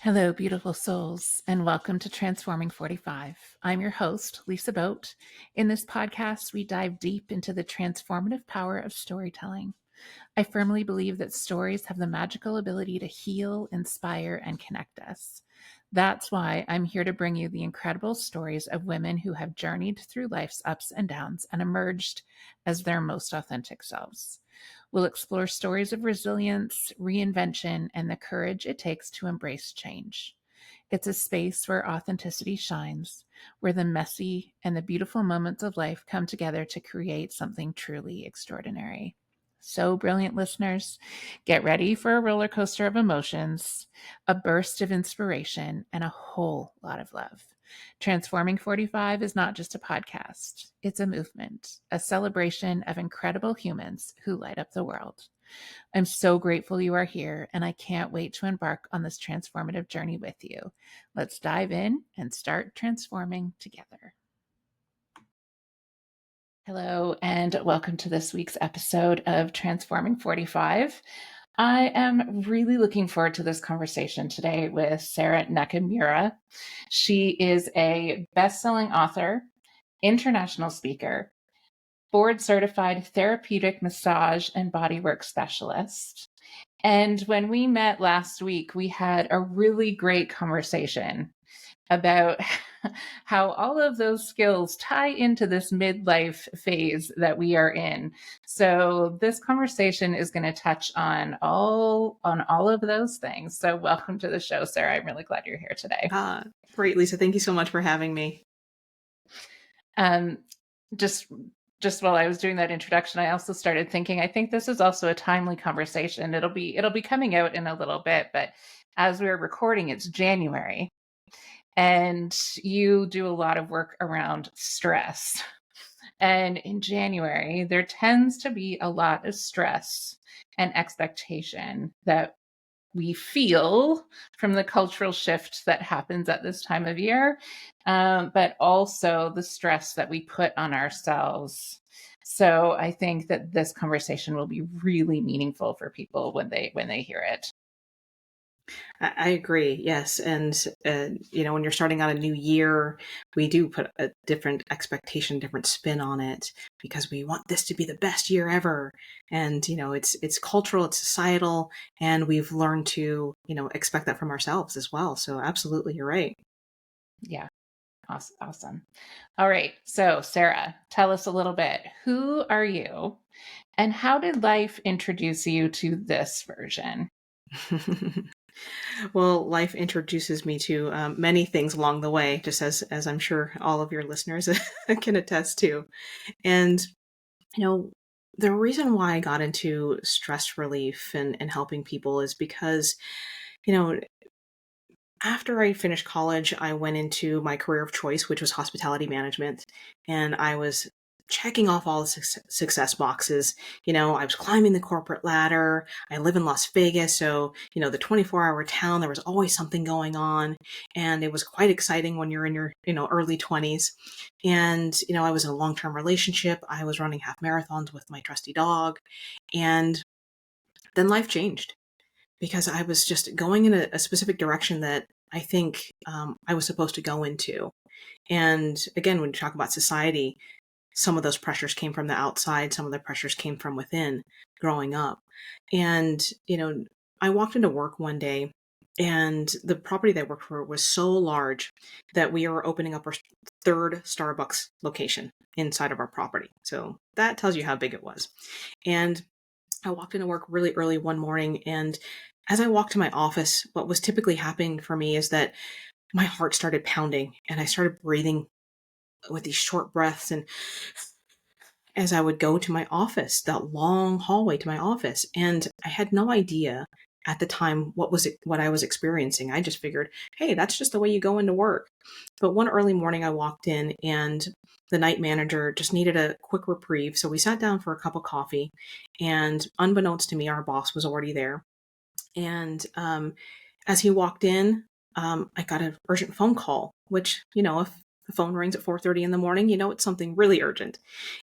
Hello, beautiful souls, and welcome to Transforming 45. I'm your host, Lisa Boat. In this podcast, we dive deep into the transformative power of storytelling. I firmly believe that stories have the magical ability to heal, inspire, and connect us. That's why I'm here to bring you the incredible stories of women who have journeyed through life's ups and downs and emerged as their most authentic selves. We'll explore stories of resilience, reinvention, and the courage it takes to embrace change. It's a space where authenticity shines, where the messy and the beautiful moments of life come together to create something truly extraordinary. So, brilliant listeners, get ready for a roller coaster of emotions, a burst of inspiration, and a whole lot of love. Transforming 45 is not just a podcast, it's a movement, a celebration of incredible humans who light up the world. I'm so grateful you are here, and I can't wait to embark on this transformative journey with you. Let's dive in and start transforming together. Hello, and welcome to this week's episode of Transforming 45. I am really looking forward to this conversation today with Sara Nakamura. She is a best-selling author, international speaker, board-certified therapeutic massage and bodywork specialist. And when we met last week, we had a really great conversation about how all of those skills tie into this midlife phase that we are in. So this conversation is going to touch on all of those things. So welcome to the show, Sara. I'm really glad you're here today. Great, Lisa. Thank you so much for having me. Just while I was doing that introduction, I also started thinking, I think this is also a timely conversation. It'll be coming out in a little bit, but as we're recording, it's January. And you do a lot of work around stress. And in January, there tends to be a lot of stress and expectation that we feel from the cultural shift that happens at this time of year, but also the stress that we put on ourselves. So I think that this conversation will be really meaningful for people when they hear it. I agree. Yes. And, when you're starting out a new year, we do put a different expectation, different spin on it because we want this to be the best year ever. And, it's cultural, it's societal, and we've learned to, expect that from ourselves as well. So absolutely, you're right. Yeah. Awesome. All right. So, Sara, tell us a little bit. Who are you and how did life introduce you to this version? Well, life introduces me to many things along the way, just as I'm sure all of your listeners can attest to. And, the reason why I got into stress relief and helping people is because, you know, after I finished college, I went into my career of choice, which was hospitality management. And I was checking off all the success boxes. I was climbing the corporate ladder. I live in Las Vegas. So, the 24-hour town, there was always something going on. And it was quite exciting when you're in your, early 20s. And, I was in a long-term relationship. I was running half marathons with my trusty dog. And then life changed because I was just going in a specific direction that I think I was supposed to go into. And again, when you talk about society, some of those pressures came from the outside, some of the pressures came from within growing up. And, I walked into work one day and the property that I worked for was so large that we were opening up our third Starbucks location inside of our property. So that tells you how big it was. And I walked into work really early one morning, and as I walked to my office, what was typically happening for me is that my heart started pounding and I started breathing with these short breaths. And as I would go to my office, that long hallway to my office, and I had no idea at the time what I was experiencing. I just figured, hey, that's just the way you go into work. But one early morning I walked in and the night manager just needed a quick reprieve. So we sat down for a cup of coffee, and unbeknownst to me, our boss was already there. And as he walked in, I got an urgent phone call, which, if the phone rings at 4:30 in the morning, it's something really urgent.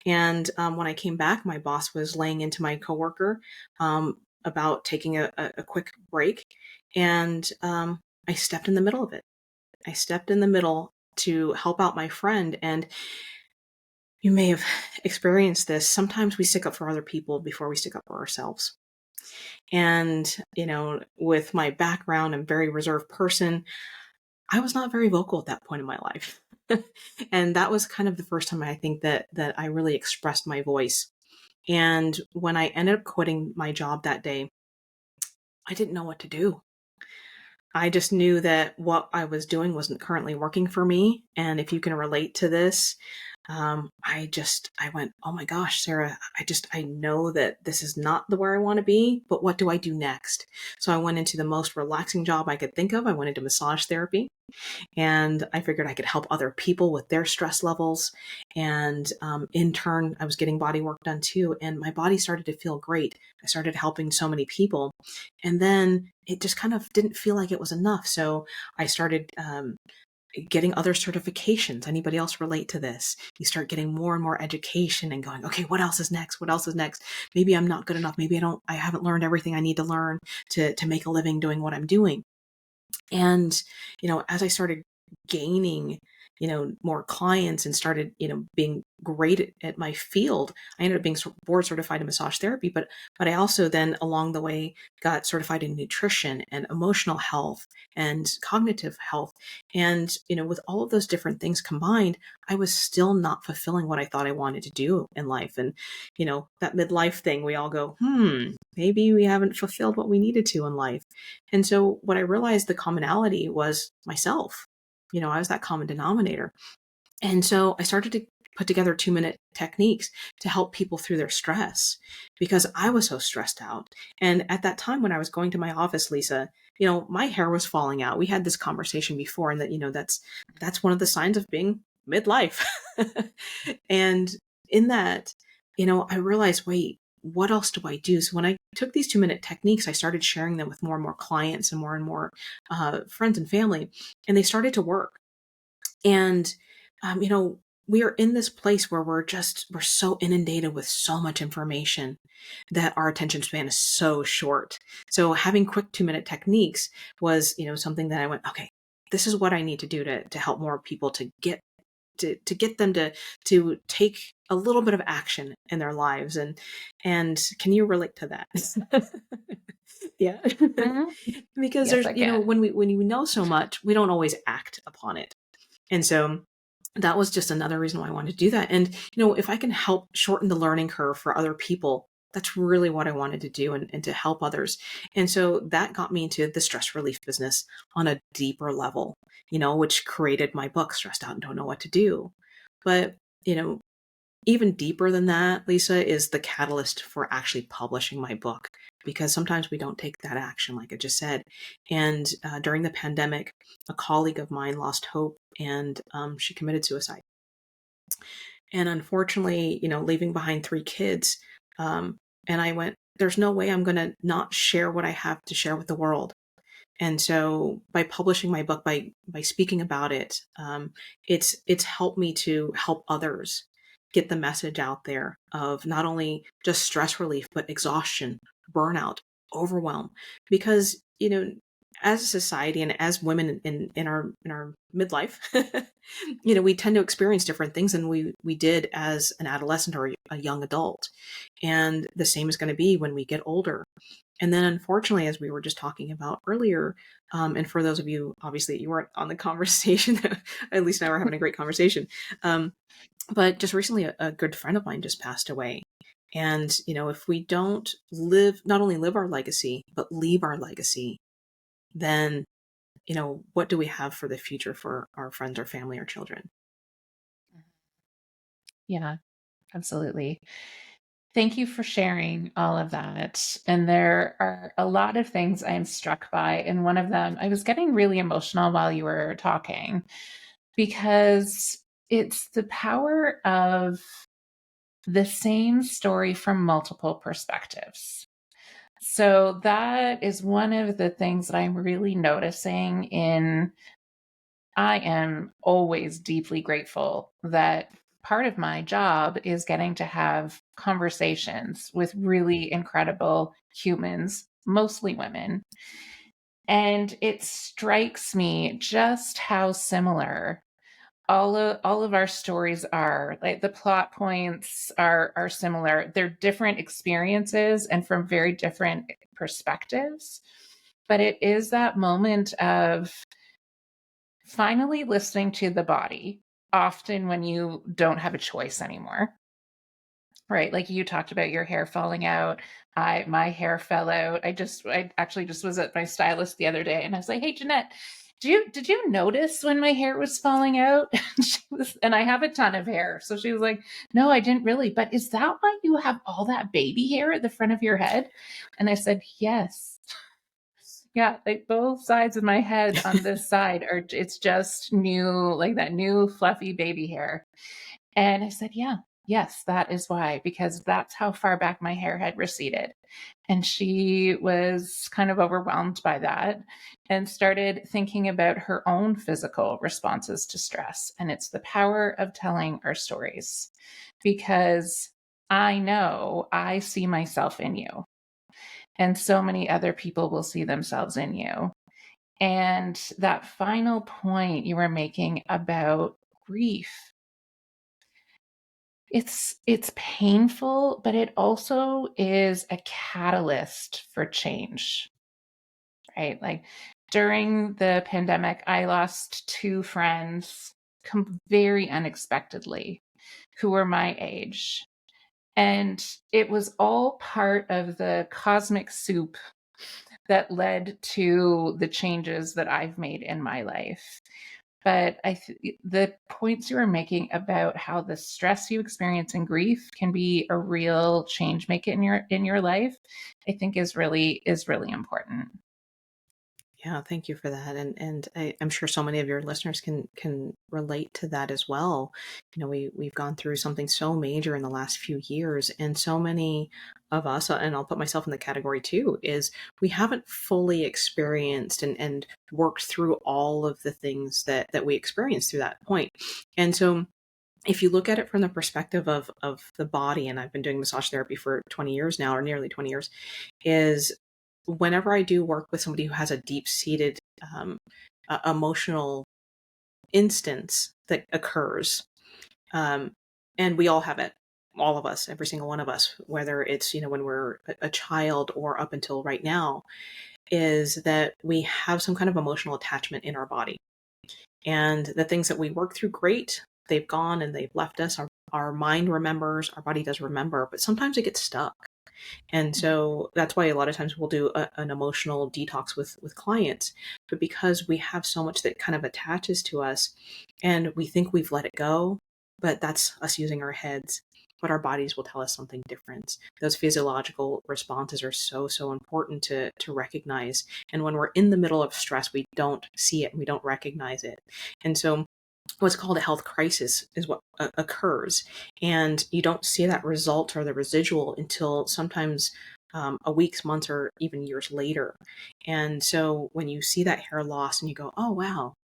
And when I came back, my boss was laying into my coworker about taking a quick break. And I stepped in the middle of it. I stepped in the middle to help out my friend. And you may have experienced this. Sometimes we stick up for other people before we stick up for ourselves. And, with my background, I'm a very reserved person. I was not very vocal at that point in my life. And that was kind of the first time I think that I really expressed my voice. And when I ended up quitting my job that day, I didn't know what to do. I just knew that what I was doing wasn't currently working for me. And if you can relate to this, I went, oh my gosh, Sarah, I know that this is not the where I want to be, but what do I do next? So I went into the most relaxing job I could think of. I went into massage therapy. And I figured I could help other people with their stress levels. And in turn, I was getting body work done too. And my body started to feel great. I started helping so many people. And then it just kind of didn't feel like it was enough. So I started getting other certifications. Anybody else relate to this? You start getting more and more education and going, okay, what else is next? What else is next? Maybe I'm not good enough. Maybe I haven't learned everything I need to learn to make a living doing what I'm doing. And, as I started gaining, more clients and started, being great at my field, I ended up being board certified in massage therapy. But I also then along the way got certified in nutrition and emotional health and cognitive health. And, with all of those different things combined, I was still not fulfilling what I thought I wanted to do in life. And, that midlife thing, we all go, maybe we haven't fulfilled what we needed to in life. And so what I realized the commonality was myself. I was that common denominator. And so I started to put together 2-minute techniques to help people through their stress because I was so stressed out. And at that time when I was going to my office, Lisa, my hair was falling out. We had this conversation before, and that's one of the signs of being midlife. And in that, I realized, wait, what else do I do? So when I took these 2-minute techniques, I started sharing them with more and more clients and more friends and family, and they started to work. And, we are in this place where we're so inundated with so much information that our attention span is so short. So having quick 2-minute techniques was, something that I went, okay, this is what I need to do to help more people to get them to take a little bit of action in their lives. And can you relate to that? Yeah. Mhm. Because Yes, there's, I can. when you know so much, we don't always act upon it. And so that was just another reason why I wanted to do that. And, if I can help shorten the learning curve for other people, that's really what I wanted to do and to help others. And so that got me into the stress relief business on a deeper level, which created my book, Stressed Out and Don't Know What to Do. But, you know, even deeper than that, Lisa, is the catalyst for actually publishing my book because sometimes we don't take that action, like I just said. And during the pandemic, a colleague of mine lost hope and she committed suicide. And unfortunately, leaving behind 3 kids, and I went, there's no way I'm going to not share what I have to share with the world. And so by publishing my book, by speaking about it, it's helped me to help others get the message out there of not only just stress relief, but exhaustion, burnout, overwhelm. Because, as a society and as women in our midlife, we tend to experience different things than we did as an adolescent or a young adult. And the same is going to be when we get older. And then, unfortunately, as we were just talking about earlier, and for those of you, obviously, you weren't on the conversation, at least now we're having a great conversation. But just recently, a good friend of mine just passed away. And, if we don't not only live our legacy, but leave our legacy, then, what do we have for the future for our friends, our family, our children? Yeah, absolutely. Thank you for sharing all of that. And there are a lot of things I'm struck by. And one of them, I was getting really emotional while you were talking because it's the power of the same story from multiple perspectives. So that is one of the things that I'm really noticing in I am always deeply grateful that part of my job is getting to have conversations with really incredible humans, mostly women. And it strikes me just how similar all of our stories are. Like the plot points are similar. They're different experiences and from very different perspectives. But it is that moment of finally listening to the body, often when you don't have a choice anymore. Right, like you talked about your hair falling out. My hair fell out. I actually just was at my stylist the other day, and I was like, "Hey, Jeanette, did you notice when my hair was falling out?" And I have a ton of hair, so she was like, "No, I didn't really. But is that why you have all that baby hair at the front of your head?" And I said, "Yes." Yeah, like both sides of my head on this side it's just new, like that new fluffy baby hair. And I said, yeah, yes, that is why, because that's how far back my hair had receded. And she was kind of overwhelmed by that and started thinking about her own physical responses to stress. And it's the power of telling our stories because I know I see myself in you, and so many other people will see themselves in you. And that final point you were making about grief, it's painful, but it also is a catalyst for change, right? Like during the pandemic, I lost two friends very unexpectedly who were my age. And it was all part of the cosmic soup that led to the changes that I've made in my life. But the points you were making about how the stress you experience in grief can be a real change maker in your life, I think is really important. Yeah, thank you for that, and I'm sure so many of your listeners can relate to that as well. We've gone through something so major in the last few years, and so many of us, and I'll put myself in the category too, is we haven't fully experienced and worked through all of the things that we experienced through that point. And so if you look at it from the perspective of the body, and I've been doing massage therapy for 20 years now, or nearly 20 years, is whenever I do work with somebody who has a deep seated emotional instance that occurs, um, and we all have it, all of us, every single one of us, whether it's, when we're a child or up until right now, is that we have some kind of emotional attachment in our body. And the things that we work through, great, they've gone and they've left us. Our mind remembers, our body does remember, but sometimes it gets stuck. And so that's why a lot of times we'll do an emotional detox with clients. But because we have so much that kind of attaches to us and we think we've let it go, but that's us using our heads. But our bodies will tell us something different. Those physiological responses are so, so important to recognize. And when we're in the middle of stress, we don't see it and we don't recognize it. And so what's called a health crisis is what occurs, and you don't see that result or the residual until sometimes a weeks, months, or even years later. And so when you see that hair loss and you go, oh wow,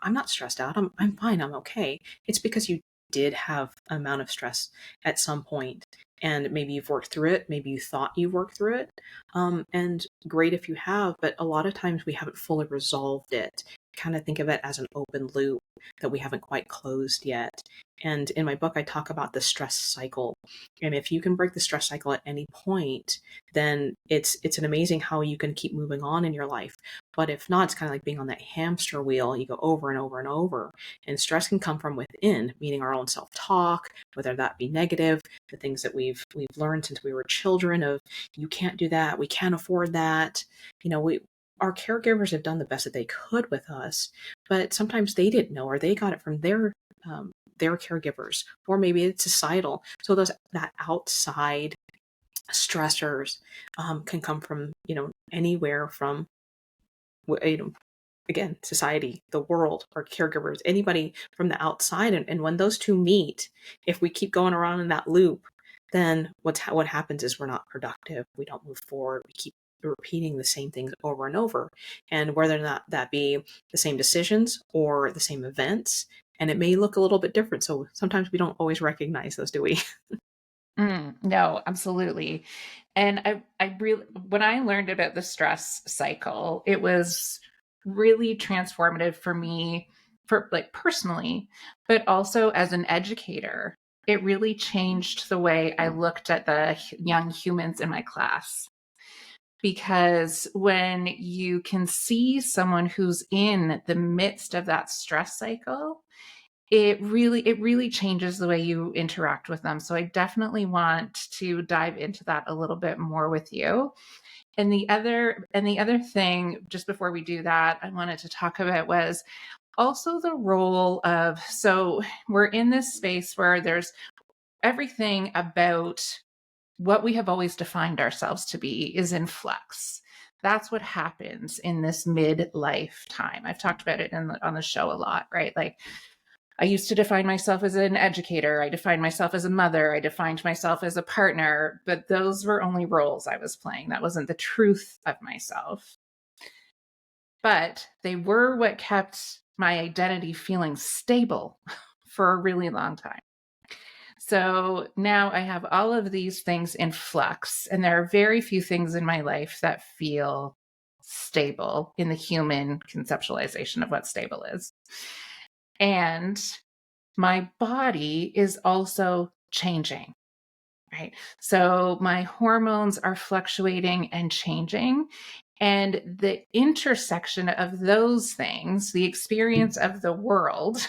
I'm not stressed out, I'm fine, I'm okay, it's because you did have an amount of stress at some point, and maybe you've worked through it, maybe you thought you worked through it, and great if you have, but a lot of times we haven't fully resolved it. Kind of think of it as an open loop that we haven't quite closed yet. And in my book, I talk about the stress cycle. And if you can break the stress cycle at any point, then it's an amazing how you can keep moving on in your life. But if not, it's kind of like being on that hamster wheel. You go over and over and over. And stress can come from within, meaning our own self-talk, whether that be negative, the things that we've learned since we were children of you can't do that, we can't afford that. We our caregivers have done the best that they could with us, but sometimes they didn't know, or they got it from their caregivers, or maybe it's societal. So those that outside stressors can come from anywhere from you know again, society, the world, our caregivers, anybody from the outside. And when those two meet, if we keep going around in that loop, then what happens is we're not productive. We don't move forward. We keep repeating the same things over and over. And whether or not that be the same decisions or the same events, and it may look a little bit different. So sometimes we don't always recognize those, do we? No, absolutely. And I really, when I learned about the stress cycle, it was really transformative for me, for like personally, but also as an educator. It really changed the way I looked at the young humans in my class. Because when you can see someone who's in the midst of that stress cycle, it really changes the way you interact with them. So I definitely want to dive into that a little bit more with you. And the other thing, just before we do that, I wanted to talk about was also the role of, so we're in this space where there's everything about what we have always defined ourselves to be is in flux. That's what happens in this midlife time. I've talked about it on the show a lot, right? Like, I used to define myself as an educator. I defined myself as a mother. I defined myself as a partner, but those were only roles I was playing. That wasn't the truth of myself. But they were what kept my identity feeling stable for a really long time. So now I have all of these things in flux, and there are very few things in my life that feel stable in the human conceptualization of what stable is. And my body is also changing, right? So my hormones are fluctuating and changing. And the intersection of those things, the experience of the world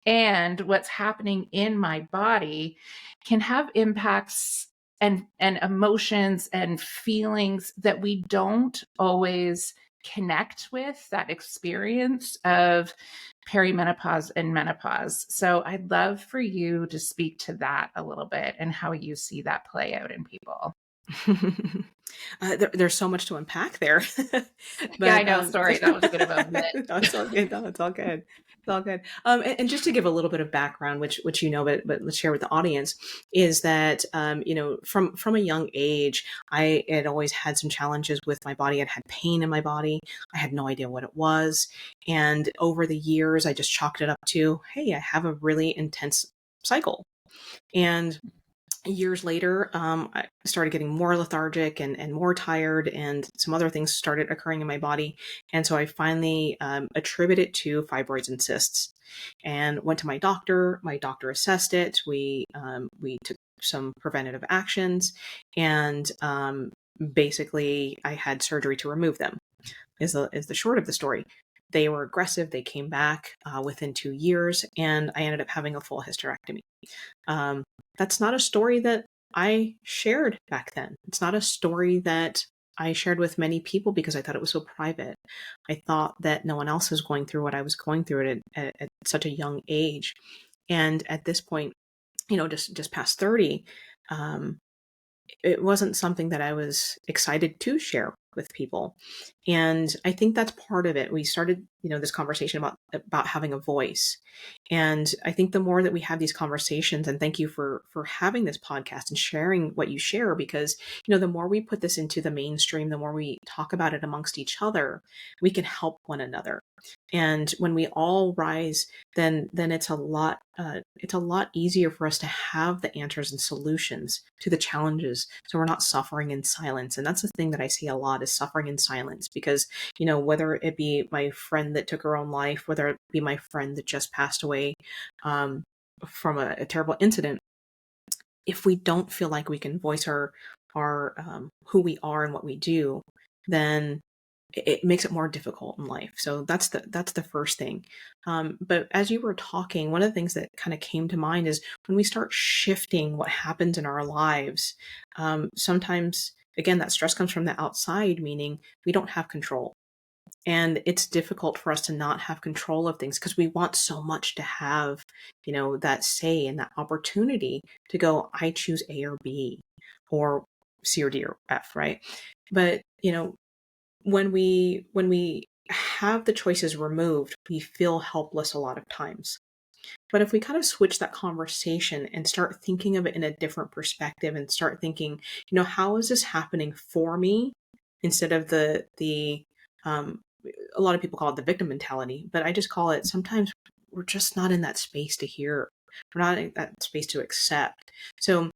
and what's happening in my body, can have impacts and emotions and feelings that we don't always connect with, that experience of perimenopause and menopause. So I'd love for you to speak to that a little bit and how you see that play out in people. There's so much to unpack there. Yeah, I But know. Sorry, that was a bit of a no, it's all good. No, it's all good. It's all good. And just to give a little bit of background, which you know, but let's share with the audience, is that from a young age, I had always had some challenges with my body. I'd had pain in my body. I had no idea what it was, and over the years, I just chalked it up to, hey, I have a really intense cycle. And years later, I started getting more lethargic and more tired, and some other things started occurring in my body. And so I finally attributed it to fibroids and cysts, and went to my doctor. My doctor assessed it. We took some preventative actions, and basically I had surgery to remove them. Is the short of the story. They were aggressive. They came back within 2 years, and I ended up having a full hysterectomy. Um, that's not a story that I shared back then. It's not a story that I shared with many people because I thought it was so private. I thought that no one else was going through what I was going through at such a young age. And at this point, just past 30, um, it wasn't something that I was excited to share with people. And I think that's part of it. We started, this conversation about having a voice. And I think the more that we have these conversations, and thank you for having this podcast and sharing what you share, because, the more we put this into the mainstream, the more we talk about it amongst each other, we can help one another. And when we all rise, then it's a lot easier for us to have the answers and solutions to the challenges, so we're not suffering in silence. And that's the thing that I see a lot, is suffering in silence, because whether it be my friend that took her own life, whether it be my friend that just passed away um, from a terrible incident, if we don't feel like we can voice our who we are and what we do, then it makes it more difficult in life. So that's the first thing. But as you were talking, one of the things that kind of came to mind is when we start shifting what happens in our lives, sometimes, again, that stress comes from the outside, meaning we don't have control. And it's difficult for us to not have control of things because we want so much to have, that say and that opportunity to go, I choose A or B, or C or D or F, right? But, when we have the choices removed, we feel helpless a lot of times. But if we kind of switch that conversation and start thinking of it in a different perspective, and start thinking, how is this happening for me, instead of the um, a lot of people call it the victim mentality, but I just call it, sometimes we're just not in that space to hear. We're not in that space to accept. So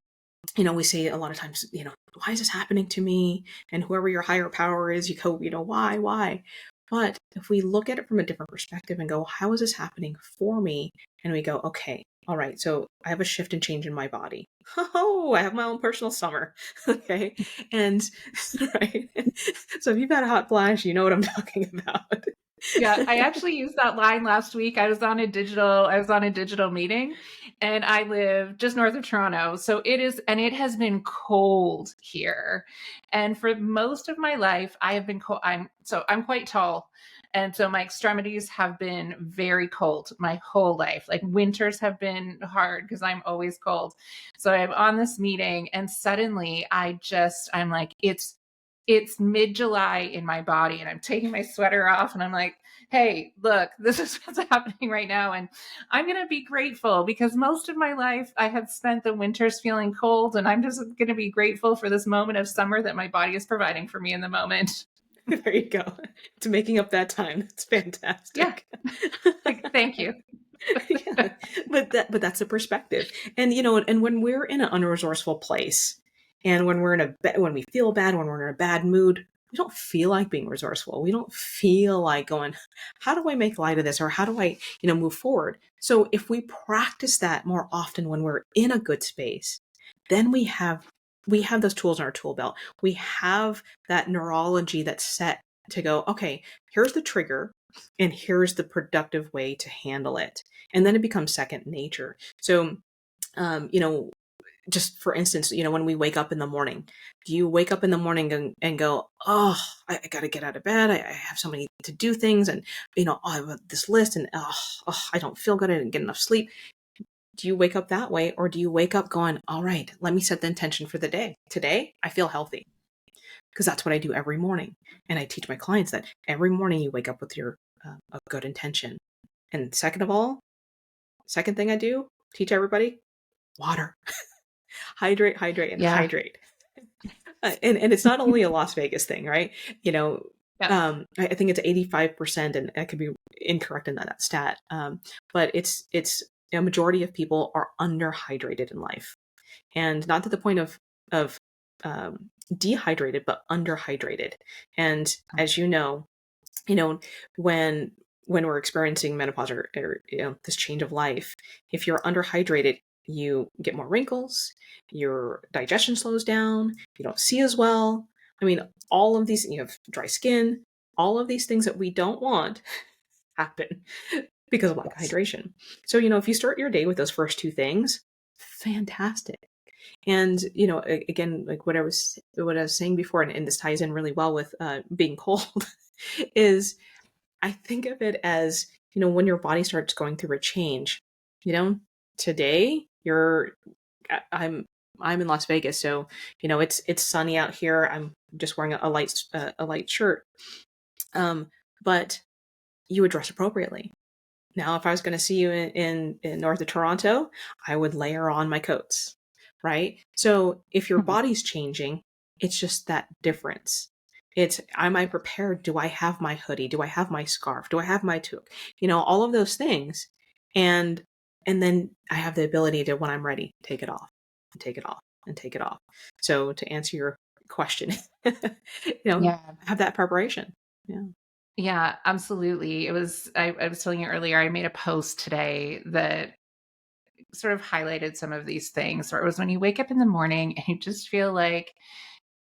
we say a lot of times, why is this happening to me? And whoever your higher power is, you go, why? But if we look at it from a different perspective and go, how is this happening for me? And we go, okay, all right, so I have a shift and change in my body. Oh, I have my own personal summer. Okay. And right. So if you've had a hot flash, you know what I'm talking about. Yeah, I actually used that line last week. I was on a digital meeting, and I live just north of Toronto. So it has been cold here. And for most of my life, I have been cold. I'm quite tall. And so my extremities have been very cold my whole life. Like winters have been hard because I'm always cold. So I'm on this meeting, and suddenly I'm like, it's mid-July in my body, and I'm taking my sweater off, and I'm like, hey, look, this is what's happening right now. And I'm going to be grateful because most of my life I have spent the winters feeling cold, and I'm just going to be grateful for this moment of summer that my body is providing for me in the moment. There you go. It's making up that time. It's Yeah. fantastic. Like, thank you. Yeah, but that's a perspective. And and when we're in an unresourceful place, and when when we feel bad, when we're in a bad mood, we don't feel like being resourceful. We don't feel like going, how do I make light of this, or how do I move forward? So if we practice that more often when we're in a good space, then we have those tools in our tool belt. We have that neurology that's set to go, okay, here's the trigger and here's the productive way to handle it. And then it becomes second nature. So, um, you know, just for instance, when we wake up in the morning, do you wake up in the morning and go, oh, I got to get out of bed. I have so many to do things. And, oh, I have this list and, I don't feel good. I didn't get enough sleep. Do you wake up that way? Or do you wake up going, all right, let me set the intention for the day. Today, I feel healthy, because that's what I do every morning. And I teach my clients that every morning you wake up with your a good intention. And second thing I do, teach everybody, water. Hydrate, hydrate, and Yeah. hydrate. And it's not only a Las Vegas thing, right? Yeah. I think it's 85%, and I could be incorrect in that stat. But it's a majority of people are underhydrated in life, and not to the point of dehydrated, but underhydrated. And as you know, when we're experiencing menopause, or this change of life, if you're underhydrated, you get more wrinkles, your digestion slows down, you don't see as well. I mean, all of these, you have dry skin, all of these things that we don't want happen because of lack of hydration. So, if you start your day with those first two things, fantastic. And again, like what I was saying before, and this ties in really well with being cold, is I think of it as, when your body starts going through a change. Today I'm in Las Vegas, so it's sunny out here. I'm just wearing a light shirt, but you would dress appropriately. Now, if I was going to see you in north of Toronto, I would layer on my coats, right? So if your body's changing, it's just that difference. It's, am I prepared? Do I have my hoodie? Do I have my scarf? Do I have my toque? All of those things. And then I have the ability to, when I'm ready, take it off and take it off and take it off. So to answer your question, Yeah. have that preparation. Yeah. Yeah, absolutely. I was telling you earlier, I made a post today that sort of highlighted some of these things, where it was when you wake up in the morning and you just feel like,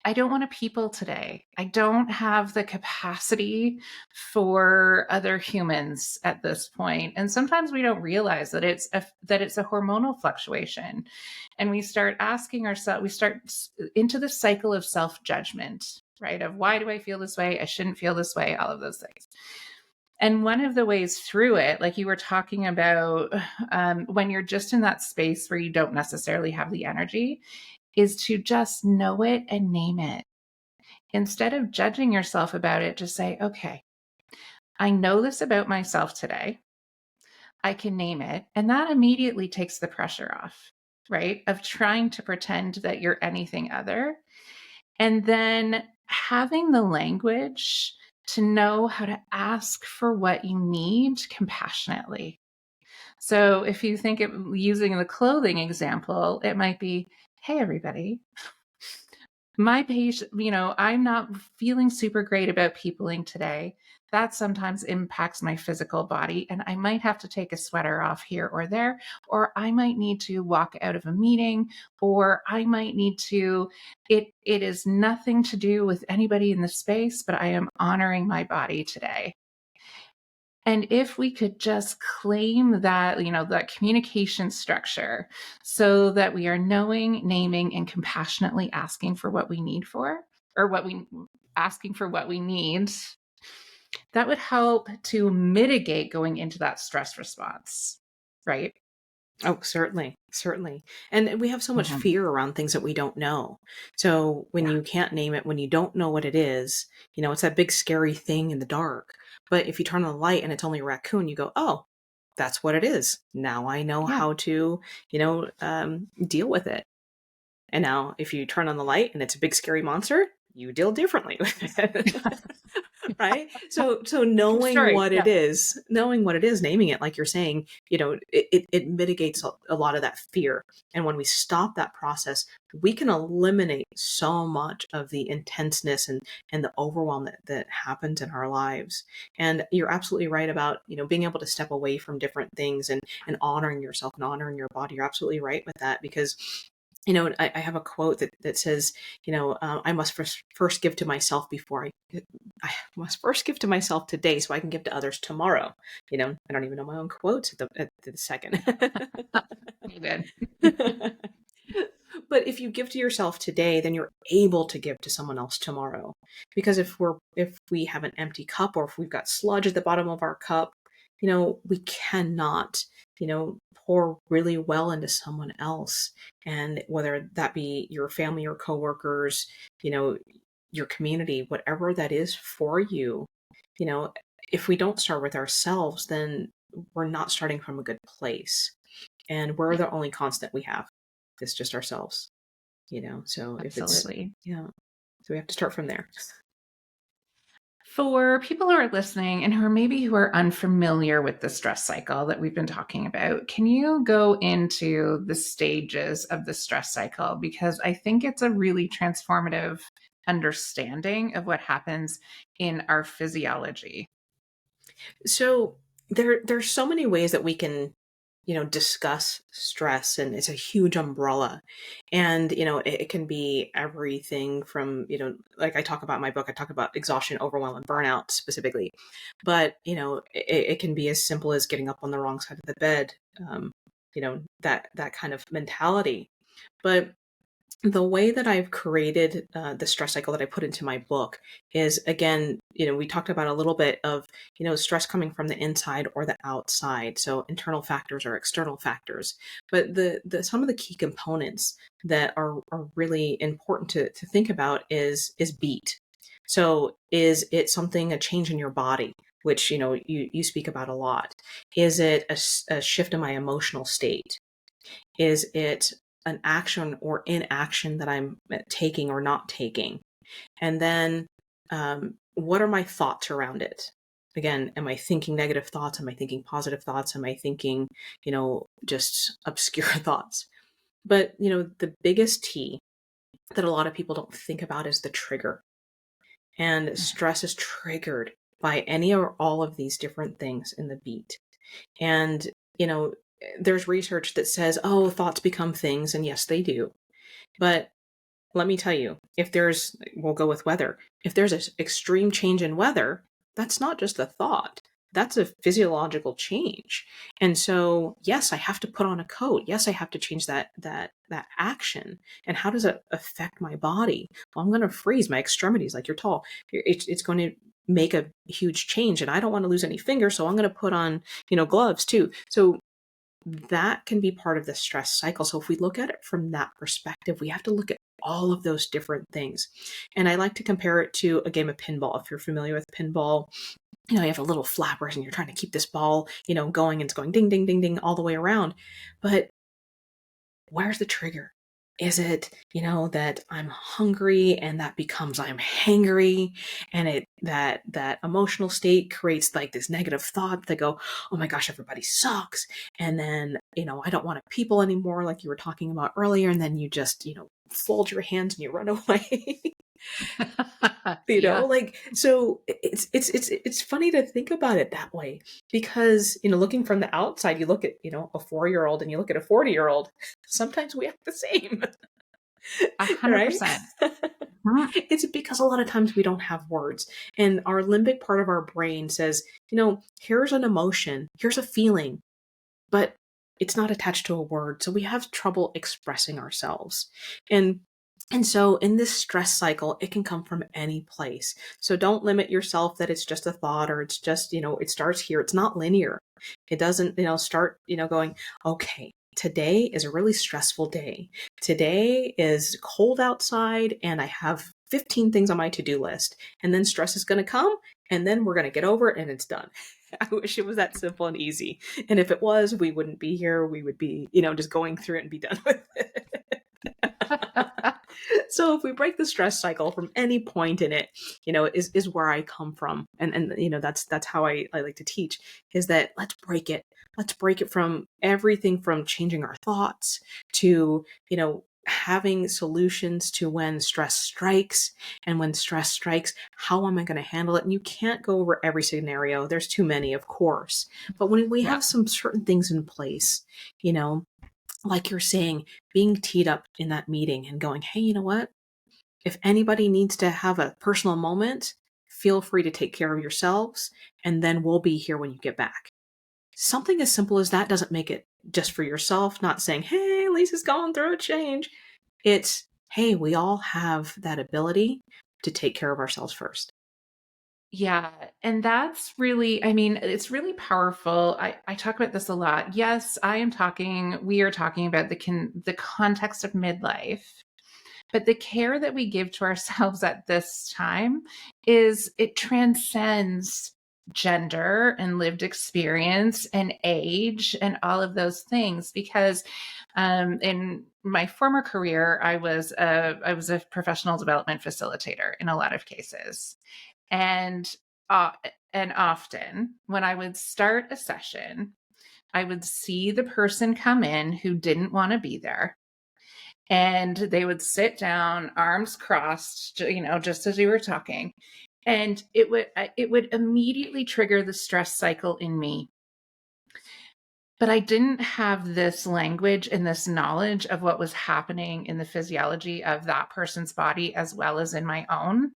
I don't want to people today. I don't have the capacity for other humans at this point. And sometimes we don't realize that it's a hormonal fluctuation. And we start asking ourselves, we start into the cycle of self-judgment, right? Of, why do I feel this way? I shouldn't feel this way, all of those things. And one of the ways through it, like you were talking about, when you're just in that space where you don't necessarily have the energy, is to just know it and name it. Instead of judging yourself about it, just say, okay, I know this about myself today. I can name it. And that immediately takes the pressure off, right? Of trying to pretend that you're anything other. And then having the language to know how to ask for what you need compassionately. So if you think of using the clothing example, it might be, Hey, everybody. My patient, I'm not feeling super great about peopling today. That sometimes impacts my physical body, and I might have to take a sweater off here or there, or I might need to walk out of a meeting, or I might need to. It is nothing to do with anybody in the space, but I am honoring my body today. And if we could just claim that, that communication structure so that we are knowing, naming, and compassionately asking for what we need asking for what we need, that would help to mitigate going into that stress response, right? Oh, certainly, certainly. And we have so much Mhm. fear around things that we don't know. So when Yeah. you can't name it, when you don't know what it is, it's that big scary thing in the dark. But if you turn on the light and it's only a raccoon, you go, oh, that's what it is. Now I know Yeah. how to, deal with it. And now if you turn on the light and it's a big scary monster, you deal differently with it. Right? So True knowing story. what Yeah. it is, naming it, like you're saying, it mitigates a lot of that fear. And when we stop that process, we can eliminate so much of the intenseness and the overwhelm that happens in our lives. And you're absolutely right about, being able to step away from different things and honoring yourself and honoring your body. You're absolutely right with that because I have a quote that says, I must first give to myself I must first give to myself today so I can give to others tomorrow. I don't even know my own quotes at the second. You did. But if you give to yourself today, then you're able to give to someone else tomorrow. Because if we have an empty cup or if we've got sludge at the bottom of our cup, we cannot, pour really well into someone else. And whether that be your family or coworkers, your community, whatever that is for you, you know, if we don't start with ourselves, then we're not starting from a good place. And we're the only constant we have. It's just ourselves, So if it's, Absolutely. yeah, so we have to start from there. For people who are listening and who are unfamiliar with the stress cycle that we've been talking about, can you go into the stages of the stress cycle? Because I think it's a really transformative understanding of what happens in our physiology. So there's so many ways that we can, discuss stress, and it's a huge umbrella. And, it can be everything from, like I talk about in my book, I talk about exhaustion, overwhelm, and burnout specifically. But, it can be as simple as getting up on the wrong side of the bed, that kind of mentality. But the way that I've created the stress cycle that I put into my book is, again, we talked about a little bit of, stress coming from the inside or the outside. So internal factors or external factors. But the some of the key components that are really important to think about is beat. So is it something, a change in your body, which, you speak about a lot? Is it a shift in my emotional state? Is it an action or inaction that I'm taking or not taking? And then what are my thoughts around it? Again, am I thinking negative thoughts? Am I thinking positive thoughts? Am I thinking, just obscure thoughts? But, the biggest T that a lot of people don't think about is the trigger. And stress is triggered by any or all of these different things in the beat. And, there's research that says, oh, thoughts become things. And yes, they do. But let me tell you, we'll go with weather. If there's an extreme change in weather, that's not just a thought. That's a physiological change. And so, yes, I have to put on a coat. Yes, I have to change that action. And how does it affect my body? Well, I'm going to freeze my extremities like you're tall. It's going to make a huge change. And I don't want to lose any fingers. So I'm going to put on, gloves too. So that can be part of the stress cycle. So if we look at it from that perspective, we have to look at all of those different things. And I like to compare it to a game of pinball. If you're familiar with pinball, you have a little flappers and you're trying to keep this ball, going, and it's going ding, ding, ding, ding all the way around. But where's the trigger? Is it, that I'm hungry and that becomes I'm hangry, and that emotional state creates like this negative thought that go, oh my gosh, everybody sucks. And then, I don't want to people anymore, like you were talking about earlier. And then you just, fold your hands and you run away. Yeah. Like, so it's funny to think about it that way, because looking from the outside, you look at a 4-year-old and you look at a 40-year-old, sometimes we act the same. Right? 100%. Mhm. It's because a lot of times we don't have words, and our limbic part of our brain says, here's an emotion, here's a feeling, but it's not attached to a word, so we have trouble expressing ourselves. And so in this stress cycle, it can come from any place. So don't limit yourself that it's just a thought, or it's just, it starts here. It's not linear. It doesn't, start, going, okay, today is a really stressful day. Today is cold outside and I have 15 things on my to-do list. And then stress is going to come, and then we're going to get over it and it's done. I wish it was that simple and easy. And if it was, we wouldn't be here. We would be, just going through it and be done with it. So if we break the stress cycle from any point in it, is where I come from. And that's how I like to teach, is that let's break it. Let's break it from everything from changing our thoughts to, having solutions to when stress strikes. And when stress strikes, how am I going to handle it? And you can't go over every scenario. There's too many, of course. But when we Yeah. have some certain things in place, like you're saying, being teed up in that meeting and going, hey, you know what? If anybody needs to have a personal moment, feel free to take care of yourselves, and then we'll be here when you get back. Something as simple as that doesn't make it just for yourself, not saying, hey, Lisa's going through a change. It's, hey, we all have that ability to take care of ourselves first. Yeah. And that's really, I mean, it's really powerful. I talk about this a lot. Yes, we are talking about the context of midlife, but the care that we give to ourselves at this time it transcends gender and lived experience and age and all of those things. Because in my former career, I was a professional development facilitator in a lot of cases. And uh, and often when I would start a session, I would see the person come in who didn't want to be there. And they would sit down, arms crossed, just as we were talking. And it would immediately trigger the stress cycle in me. But I didn't have this language and this knowledge of what was happening in the physiology of that person's body as well as in my own.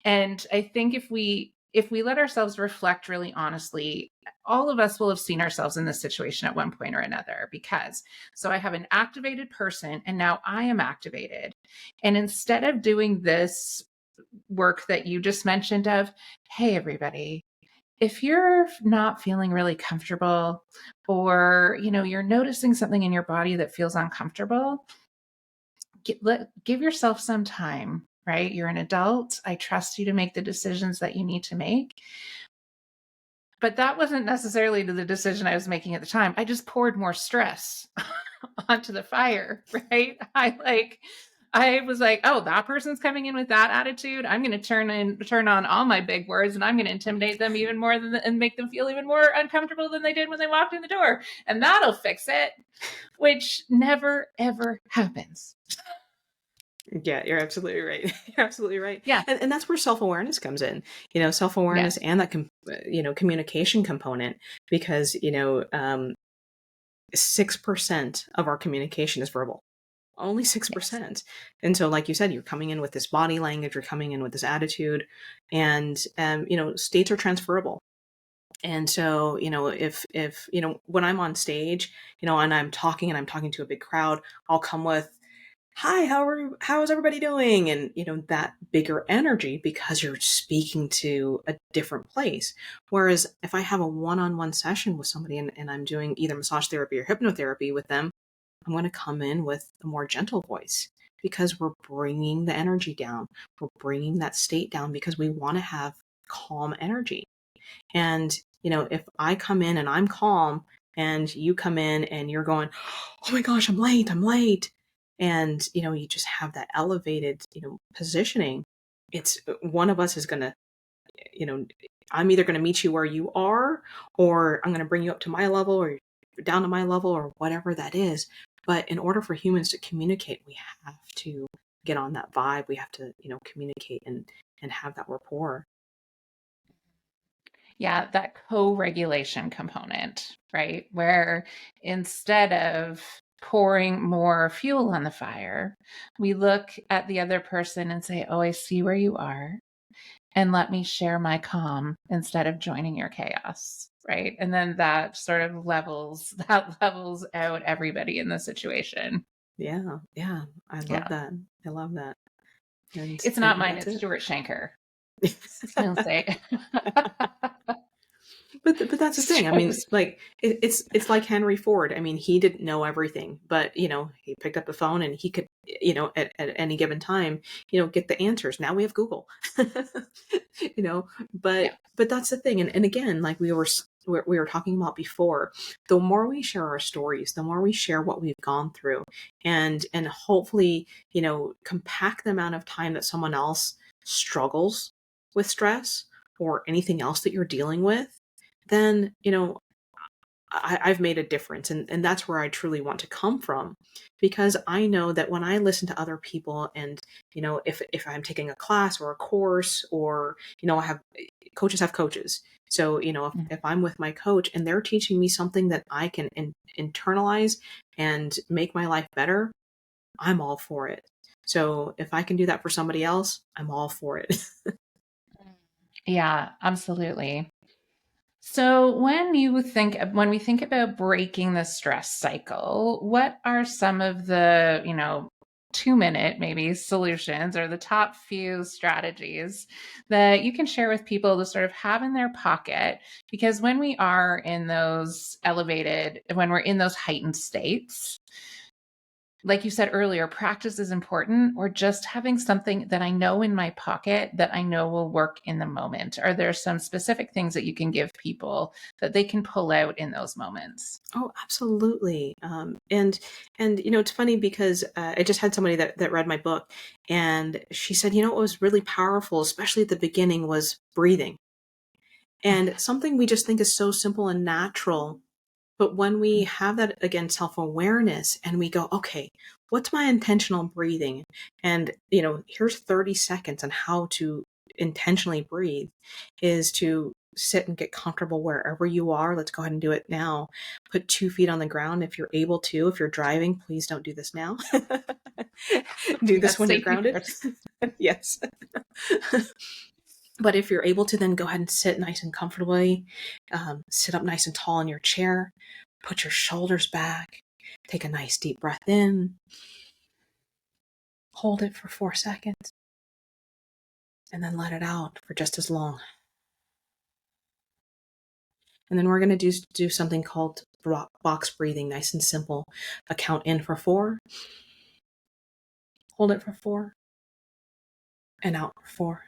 And I think if we let ourselves reflect really honestly, all of us will have seen ourselves in this situation at one point or another. Because so I have an activated person and now I am activated. And instead of doing this work that you just mentioned of, hey, everybody, if you're not feeling really comfortable, or you're noticing something in your body that feels uncomfortable, give yourself some time, right? You're an adult. I trust you to make the decisions that you need to make. But that wasn't necessarily the decision I was making at the time. I just poured more stress onto the fire, right? I was like, oh, that person's coming in with that attitude. I'm going to turn on all my big words, and I'm going to intimidate them even more and make them feel even more uncomfortable than they did when they walked in the door. And that'll fix it, which never, ever happens. Yeah, you're absolutely right. You're absolutely right. Yeah. And that's where self-awareness comes in, self-awareness Yes. and that, communication component, because, 6% of our communication is verbal. Only Yes. 6%. And so, like you said, you're coming in with this body language, you're coming in with this attitude, and, states are transferable. And so, if, when I'm on stage, and I'm talking to a big crowd, I'll come with, hi, how is everybody doing? And, that bigger energy, because you're speaking to a different place. Whereas if I have a one-on-one session with somebody, and I'm doing either massage therapy or hypnotherapy with them, I'm going to come in with a more gentle voice, because we're bringing the energy down. We're bringing that state down because we want to have calm energy. And, if I come in and I'm calm, and you come in and you're going, oh my gosh, I'm late. and, you just have that elevated, positioning. It's one of us is going to, you know, I'm either going to meet you where you are, or I'm going to bring you up to my level, or down to my level, or whatever that is. But in order for humans to communicate, we have to get on that vibe. We have to, communicate and have that rapport. Yeah, that co-regulation component, right? Where instead of pouring more fuel on the fire, we look at the other person and say, "Oh, I see where you are, and let me share my calm instead of joining your chaos." Right? And then that sort of levels out everybody in the situation. Yeah, yeah, I love Yeah. that. I love that, and It's not and mine, that's it's it. Stuart Shanker. He'll say. But that's the thing. I mean, Shows. like it's like Henry Ford. I mean, he didn't know everything, but he picked up the phone and he could, at any given time, get the answers. Now we have Google, you know. Yeah. But that's the thing. And again, like we were talking about before, the more we share our stories, the more we share what we've gone through, and hopefully, compact the amount of time that someone else struggles with stress or anything else that you're dealing with, then, I've made a difference. And that's where I truly want to come from. Because I know that when I listen to other people and, if I'm taking a class or a course, or, I have coaches have coaches. So, Mm. if I'm with my coach and they're teaching me something that I can internalize and make my life better, I'm all for it. So if I can do that for somebody else, I'm all for it. Yeah, absolutely. So when we think about breaking the stress cycle, what are some of the, 2-minute maybe solutions or the top few strategies that you can share with people to sort of have in their pocket? Because when we are in those when we're in those heightened states, like you said earlier, practice is important, or just having something that I know in my pocket that I know will work in the moment. Are there some specific things that you can give people that they can pull out in those moments? Oh, absolutely. And it's funny because I just had somebody that read my book, and she said, what was really powerful, especially at the beginning, was breathing. And something we just think is so simple and natural, but when we have that, again, self-awareness, and we go, okay, what's my intentional breathing? And, here's 30 seconds on how to intentionally breathe, is to sit and get comfortable wherever you are. Let's go ahead and do it now. Put 2 feet on the ground if you're able to. If you're driving, please don't do this now. Do this Yes, when you're safety grounded. first. Yes. But if you're able to, then go ahead and sit nice and comfortably. Sit up nice and tall in your chair. Put your shoulders back. Take a nice deep breath in. Hold it for 4 seconds. And then let it out for just as long. And then we're going to do something called box breathing, nice and simple. A count in for 4. Hold it for 4. And out for 4.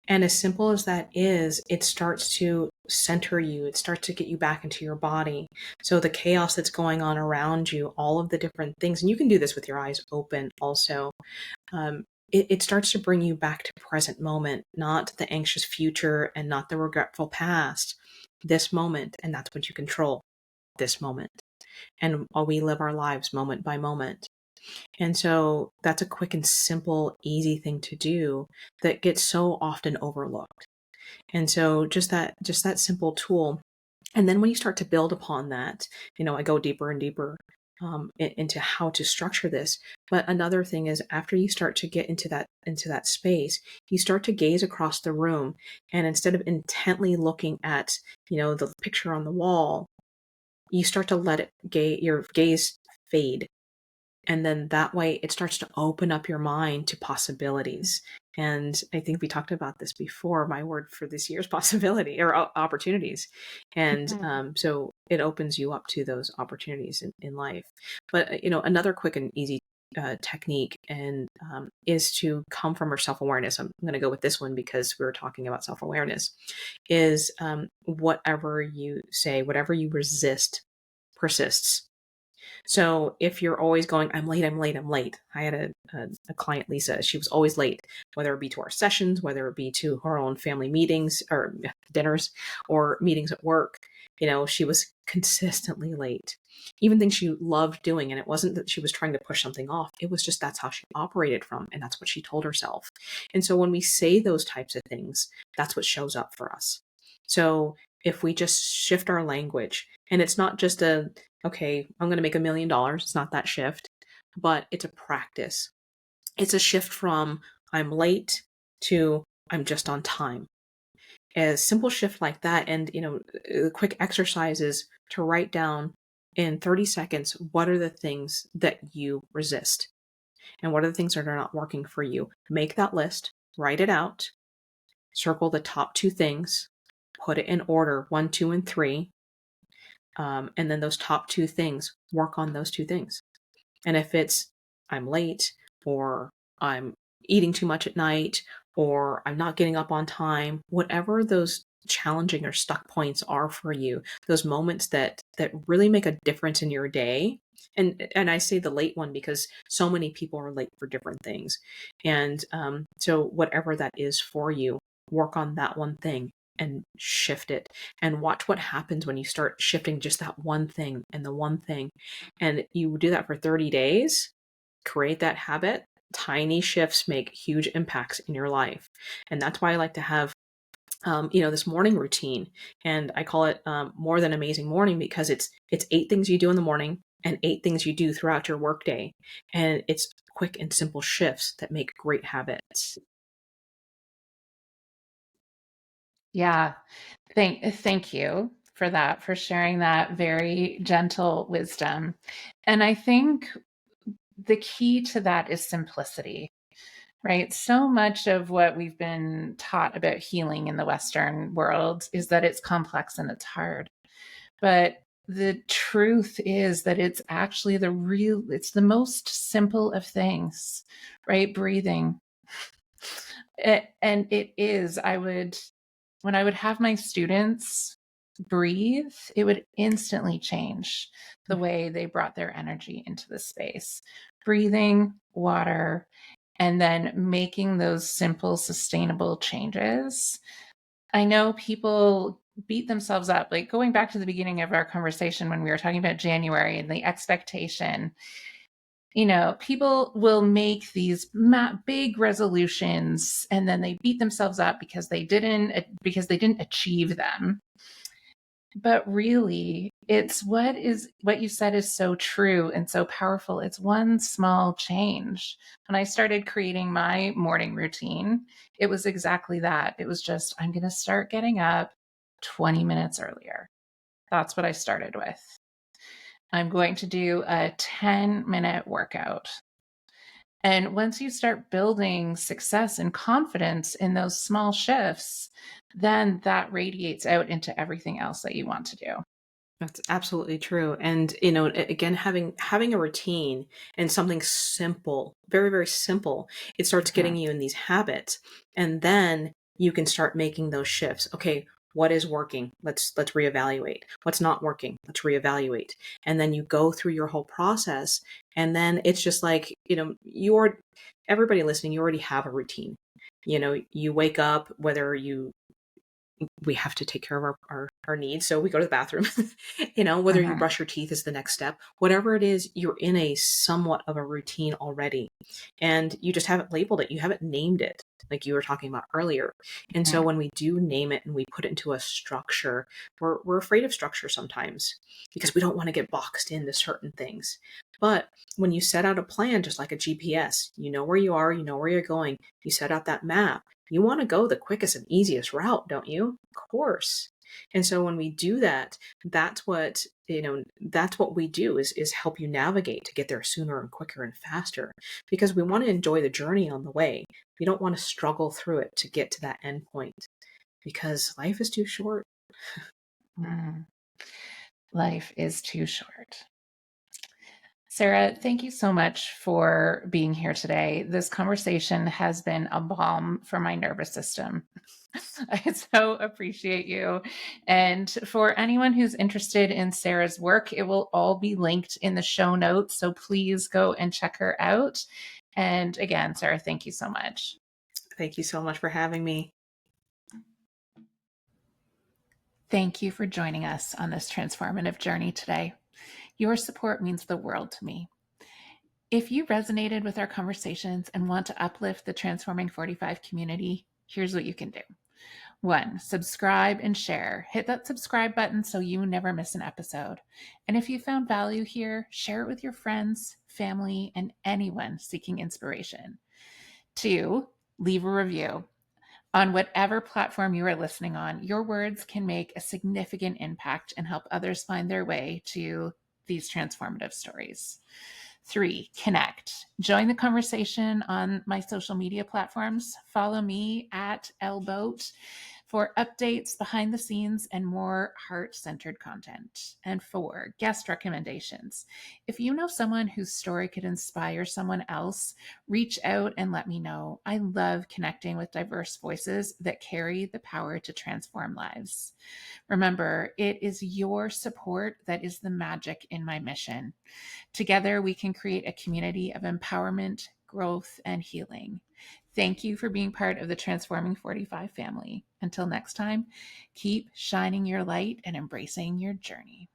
And as simple as that is, it starts to center you. It starts to get you back into your body. So the chaos that's going on around you, all of the different things, and you can do this with your eyes open also, it starts to bring you back to present moment, not the anxious future and not the regretful past. This moment, and that's what you control, this moment. And we live our lives moment by moment. And so that's a quick and simple, easy thing to do that gets so often overlooked. And so just that simple tool. And then when you start to build upon that, I go deeper and deeper into how to structure this. But another thing is, after you start to get into that space, you start to gaze across the room, and instead of intently looking at the picture on the wall, you start to let your gaze fade, and then that way it starts to open up your mind to possibilities. And I think we talked about this before. My word for this year is possibility, or opportunities. And so it opens you up to those opportunities in life. But, another quick and easy technique and is to come from our self-awareness. I'm going to go with this one because we were talking about self-awareness, is whatever you say, whatever you resist persists. So if you're always going, I'm late, I'm late, I'm late. I had a client, Lisa, she was always late, whether it be to our sessions, whether it be to her own family meetings or dinners or meetings at work. She was consistently late. Even things she loved doing. And it wasn't that she was trying to push something off. It was just that's how she operated from. And that's what she told herself. And so when we say those types of things, that's what shows up for us. So if we just shift our language, and it's not just okay, I'm going to make $1 million. It's not that shift, but it's a practice. It's a shift from I'm late to I'm just on time. A simple shift like that, and quick exercises to write down in 30 seconds what are the things that you resist and what are the things that are not working for you. Make that list, write it out, circle the top 2 things, put it in order 1, 2, and 3. And then those top 2 things, work on those 2 things. And if it's I'm late, or I'm eating too much at night, or I'm not getting up on time, whatever those challenging or stuck points are for you, those moments that really make a difference in your day. And I say the late one because so many people are late for different things. And so whatever that is for you, work on that one thing and shift it, and watch what happens when you start shifting just that one thing and the one thing. And you do that for 30 days, create that habit. Tiny shifts make huge impacts in your life. And that's why I like to have this morning routine, and I call it more than amazing morning, because it's 8 things you do in the morning and 8 things you do throughout your workday, and it's quick and simple shifts that make great habits. Yeah. Thank you for that, for sharing that very gentle wisdom. And I think the key to that is simplicity, right? So much of what we've been taught about healing in the Western world is that it's complex and it's hard. But the truth is that it's actually it's the most simple of things, right? Breathing. And it is, when I would have my students breathe, it would instantly change the way they brought their energy into the space. Breathing, water, and then making those simple, sustainable changes. I know people beat themselves up, like going back to the beginning of our conversation when we were talking about January and the expectation. People will make these big resolutions and then they beat themselves up because they didn't achieve them. But really, it's what you said is so true and so powerful. It's one small change. When I started creating my morning routine, it was exactly that. It was just, I'm going to start getting up 20 minutes earlier. That's what I started with. I'm going to do a 10-minute workout. And once you start building success and confidence in those small shifts, then that radiates out into everything else that you want to do. That's absolutely true. And again, having a routine and something simple, very, very simple, it starts getting you in these habits. And then you can start making those shifts. Okay, what is working? Let's reevaluate. What's not working? Let's reevaluate. And then you go through your whole process. And then it's just like, everybody listening, you already have a routine. You wake up, we have to take care of our needs. So we go to the bathroom, whether you brush your teeth is the next step, whatever it is, you're in a somewhat of a routine already. And you just haven't labeled it. You haven't named it, like you were talking about earlier. And so when we do name it and we put it into a structure, we're afraid of structure sometimes because we don't want to get boxed into certain things. But when you set out a plan, just like a GPS, you know where you are, you know where you're going, you set out that map, you want to go the quickest and easiest route, don't you? Of course. And so when we do that, that's what we do is help you navigate to get there sooner and quicker and faster, because we want to enjoy the journey on the way. We don't want to struggle through it to get to that end point, because life is too short. Life is too short. Sara, thank you so much for being here today. This conversation has been a balm for my nervous system. I so appreciate you. And for anyone who's interested in Sara's work, it will all be linked in the show notes. So please go and check her out. And again, Sara, thank you so much. Thank you so much for having me. Thank you for joining us on this transformative journey today. Your support means the world to me. If you resonated with our conversations and want to uplift the Transforming 45 community, here's what you can do. 1, subscribe and share. Hit that subscribe button so you never miss an episode. And if you found value here, share it with your friends, family, and anyone seeking inspiration. 2, leave a review. On whatever platform you are listening on, your words can make a significant impact and help others find their way to these transformative stories. 3, connect. Join the conversation on my social media platforms. Follow me at lboat for updates, behind the scenes, and more heart-centered content. And 4, guest recommendations. If you know someone whose story could inspire someone else, reach out and let me know. I love connecting with diverse voices that carry the power to transform lives. Remember, it is your support that is the magic in my mission. Together, we can create a community of empowerment, growth, and healing. Thank you for being part of the Transforming 45 family. Until next time, keep shining your light and embracing your journey.